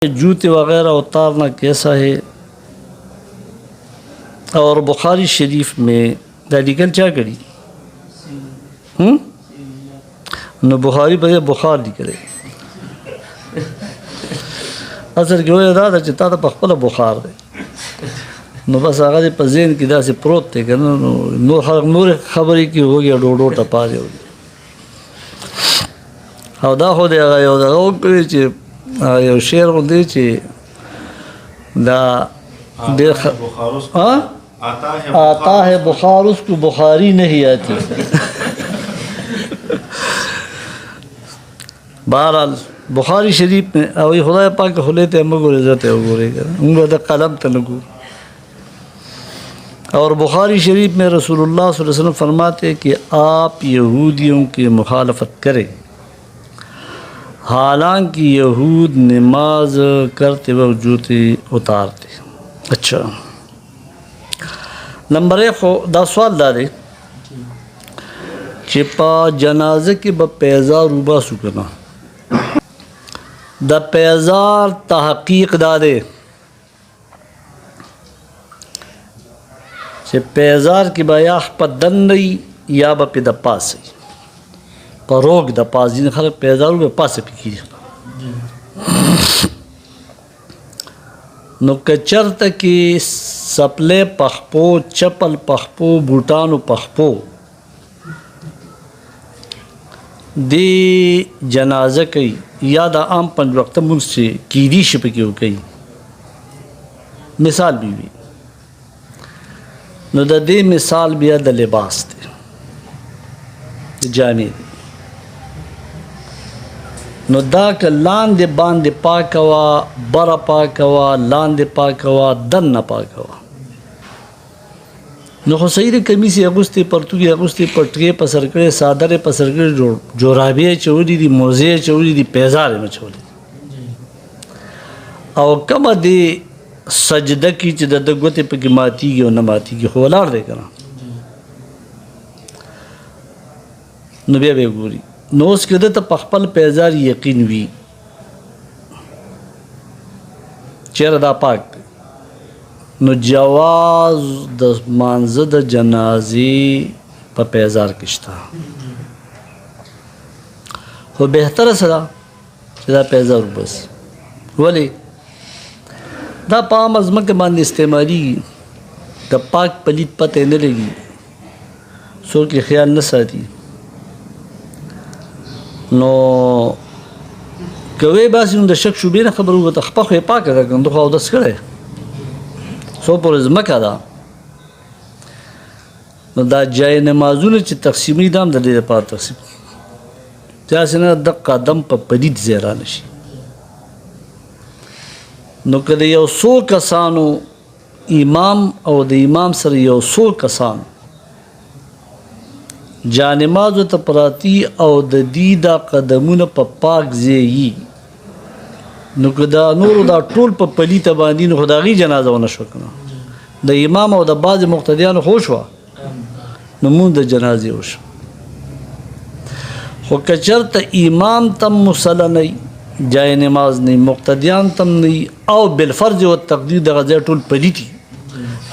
जूते वगैरह उतारना कैसा है। और बुखारी शरीफ में लिखल क्या करी न बुखारी बजे बुखार निकले असल के वजह दादा चिता तो पखपला बुखार दे नो बस आगा दे पजेन की दा से प्रोत थे कहना नूर खबरी की हो गया डोडो टपा दे हो दा हो दे आगा यो दा हो करे चे यो शेर को दे चे दा दे आता है बुखार उसको बुखारी नहीं आती। बहरहाल बुखारी शरीफ में अभी खुदा पाक खुले थे अम्मो इज़्ज़त है वो उनको कलम तनगू। और बुखारी शरीफ में रसूलुल्लाह सल्लल्लाहु अलैहि वसल्लम फरमाते कि आप यहूदियों की मुखालफत करें हालांकि यहूद नमाज करते वक्त जूते उतारते। अच्छा नंबर एक दा सवाल दारे कि पा जनाजे के पैजार रूबा सुकना द पैजार तहकीक दादे से पैजार की बयाह पर दंडई या पे द पास पर रोग द पास जिन खल पैजार में पास पिकी नो कचरत की सपले पखपो चपल पखपो बूटानो पखपो दे जनाजा कई या दा आम पंज वक्त मुझसे कीदी शिप की हो गई मिसाल भी नो दे मिसाल भी द लिबास थे जाने नो दा के लांदे बांदे पाकवा बरा पाकवा लांदे पाकवा दन न पाकवा नो हुसैन कमीसी अगुस्ती परतुगी अगुस्ती पटके पसरकड़े सादरे पसरकड़े जोराबिया चौरी दी मोजे चौरी दी पैजारे में छोड़ी और कम दे सजदा की च दगोते पे की माती की और न माती की होलार दे करा नबिया बेगूरी नोस के तो पखपल पैजार यकीन भी चेरदा पाक नो जवाज द मानजद जनाजी पर पैजार किश्ता हो बेहतर सदा सदा पैजार बस वली दा पाम अजमक के मान इस्तेमाली द पाक पलीत पते न लगी सो के ख्याल न साथी नो कवे बासी द शक शुबे न खबर हुआ तखपा खे पाक का गंदो खाओ दस करे सो पर अजमक आदा नो दा जाए नमाजुन च तकसीमी दाम द दे पा तकसीम जैसे न द कदम पर पदीद ज़ेरा नशी नो कदे यो सो कसानो इमाम और द इमाम सर यो सो कसान जानमाज त पराती और द दीदा कदमुन प पाक जेई नो कदा नूर दा टोल प पली तबानी नो खुदागी जनाजा वन शकना द इमाम और द बाज मुक्तदियान होशवा नमून द जनाजे होश हो कचरत इमाम तम मुसल्ला नहीं जाए नमाज नहीं मुक्तदियान तम नहीं और बिलफर्ज व तकदीर द गज़े टोल पली थी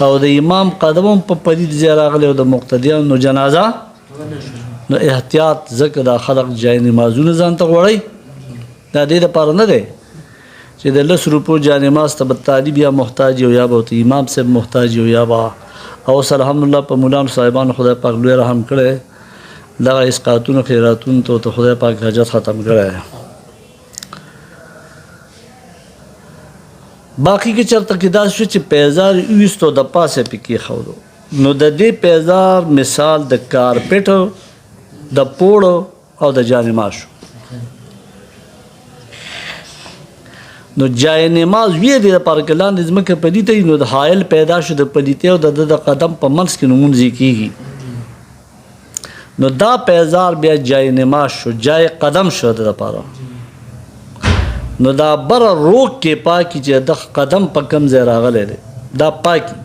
और द इमाम कदमों प पली ज़रा गले द मुक्तदियान नो जनाजा न एहतियात ज़क दा खलक जाए नमाजुन जान तक वड़ई ना दे पार न दे चे द 10 रुपये जाए नमाज तब तालिब या मोहताज हो या बहुत इमाम से मोहताज हो या बा अवसर अल्हम्दुलिल्लाह पर मुलान साहिबान खुदा पाक लुए रहम करे लगा इस खातून खैरातून तो खुदा पाक हजत ख़त्म करे बाकी के चर तकिदास च पैजार यूस तो दपा से पिकी खौलो नो द दे पैजार मिसाल द कारपेट द पोड़ो और द जानमाश नो जाए नमाज वी दे पर कलान निज़म के पलीते नो द हायल पैदा शुद पलीते और द कदम पर मंस की नमुनजी की नो दा पैजार बिया जाए नमाज शो जाए कदम शो द पारा नो दा बर रोक के पाकी च द कदम पर कम ज़रा गले दे दा पाकी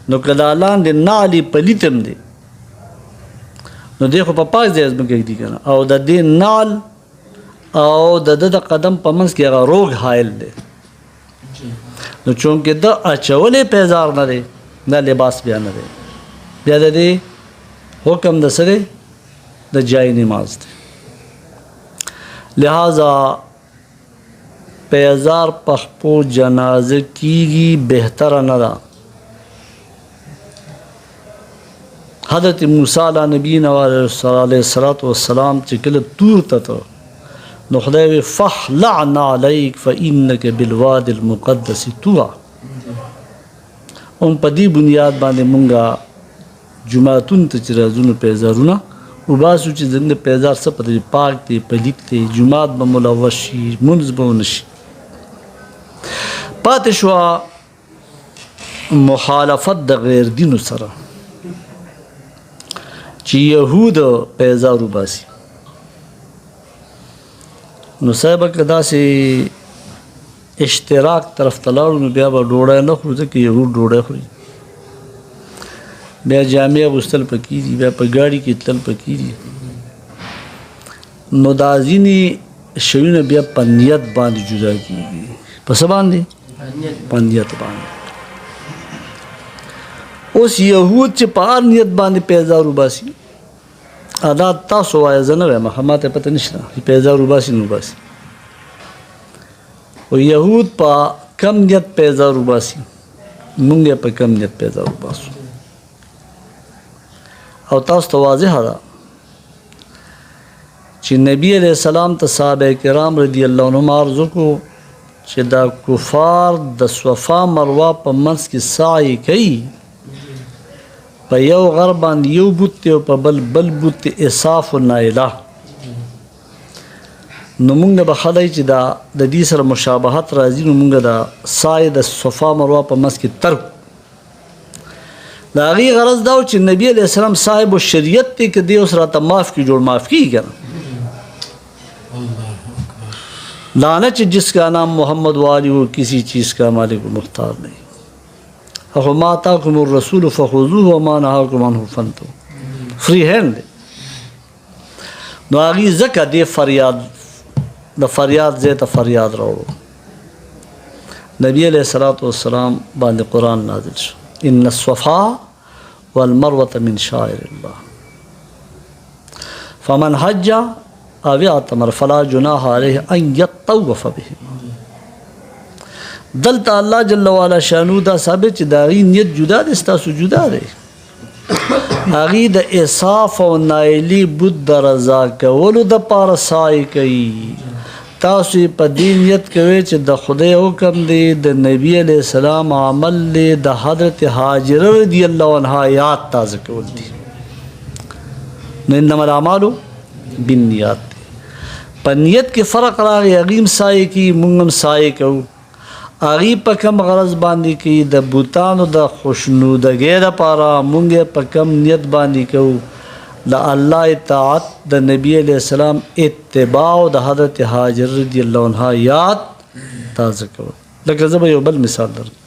नो कदालान दे नाली पलीतम दे नो देखो पाक दे अजम के दी करना और द दे नाल او د د قدم په منځ کې هغه روغ حایل دی نو چونکې د اچولې پیزار نه دی دا لباس بیا نه دی بیا د دې حکم د سره د جای نماز دی لہذا پیزار پخپو جنازه کیږي بهتره نه ده حضرت موسی علیه نبینا علیه الصلاۃ والسلام چې کله تور ته نو خدای وی فخلعن علیک فانک بالواد المقدس طوى اون په دې بنیاد باندې مونږه جمعتون ته چې راځو پیزارونه وباسو چې زنده پیزار څه په پاک دی پلیت دی جمعات به ملوث شي منځ به ونشي پاتې شو مخالفت د غیر دینو سره چې يهود پیزار وباسي نو صاحب که داسې اشتراک طرف ته لاړو نو بیا به ډوډۍ نه خورو ځکه یهود ډوډۍ خوري بیا جامې اغوستل پکې دي بیا په ګاډي کې تلل پکې دي نو دا ځینې شیونه بیا په نیت باندې جدا کېږي په څه باندې په نیت باندې اوس یهود چې په هر نیت باندې پیزار وباسي ادا تاسو وایه زه نه وایم ما ته پته نشته چې پیزار وباسي نو وباسي او یهود په کم نیت پیزار وباسي مونږ یې په کم نیت پیزار وباسو او تاسو ته واضحه ده چې نبی علیہ السلام ته صحابه کرام رضی الله عنهم عرض وکړو چې دا کفار د صفا مروه په منځ کې سعی کوي په یو غر باندې یو بوت دی او په بل بوت اصاف النایله نو مونږ به خدای چې دا د دې سره مشابهت راځي نو مونږ دا سعی د صفا مروه په منځ کې ترک دا غي غرض دا چې نبی علیہ السلام صاحب الشریعت ته کې دی اوس راته معاف کی جوړ معاف کی کنه لانا چې جس کا نام محمد والی وہ کسی چیز کا مالک مختار نہیں اخو ما آتاکم الرسول فخذوه وما نهاکم عنه فانتهوا فری ہینڈ نو هغې ځکه دې فریاد د فریاد ځای ته فریاد راوړو نبی علیہ الصلوۃ والسلام باندې قرآن نازل شو ان الصفا والمروة من شعائر الله فمن حج او اعتمر فلا جناح عليه ان يطوف بهما دلته الله جل وعلا شانو دا ثابت چې دا غي نیت جدا دي ستاسو جدا دی هغې د اصاف او نایلی بود د رضا کولو د پاره سعی کوي تاسو په دې نیت کوئ چې د خدای حکم دی د نبی علیہ السلام عمل دی د حضرت هاجره رضی الله عنها یاد تازه کول دي نو انما الاعمال بالنیات په نیت کې فرق راغی هغې سعی کوي موږ هم سعی کوو هغې په کم غرض باندې کوي د بوتانو د خوشنودګۍ دپاره موږ په کم نیت باندې کوو د الله اطاعت د نبی علیہ السلام اتباع د حضرت هاجر رضی الله عنها یاد تازه کول لکه زه به یو بل مثال درکړم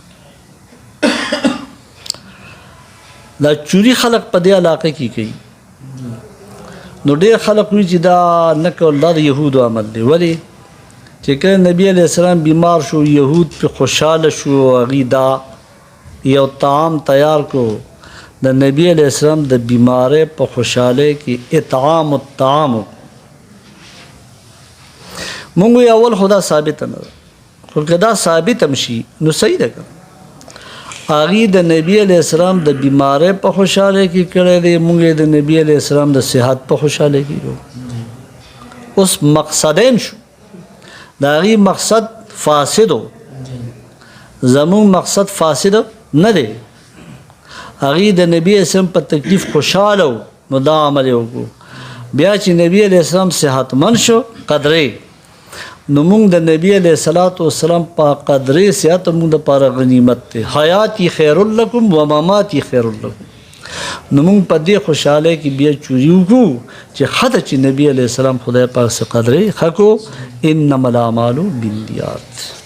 دا چوری خلق په دې علاقه کې کوي نو ډېر خلق وایي چې دا نه کول دا د یهودو عمل دی ولې چې کله نبی علیہ السلام بیمار شو یهود پې خوشحاله شو هغې دا یو طعام تیار کو د نبی علیہ السلام د بیماری په خوشحالی کې اطعام الطعام مونږ وی اول خدا ثابت نه ده خو که دا ثابت هم شي نو صحیح ده که هغې د نبی علیہ السلام د بیماری په خوشحالی کې کړی دی مونږ د نبی علیہ السلام د صحت په خوشحالی کې کړو اوس مقصدین شو د هغې مقصد فاسد و زمونږ مقصد فاسد نه دی هغې د نبی اسلام په تکلیف خوشحاله و نو دا عمل یې وکړو بیا چې نبی علیہ السلام صحتمند شو قدرې نو موږ د نبی علیہ الصلوۃ والسلام په قدرې صحت موږ دپاره غنیمت دی حیاتي خیر لکم و مماتي خیر لکم نو موږ په دې خوشحالۍ کې بیا چوري وکړو چې ښه ده چې نبی علیہ السلام خدای پاک څه قدرې ښه کړو انما الاعمال بالنیات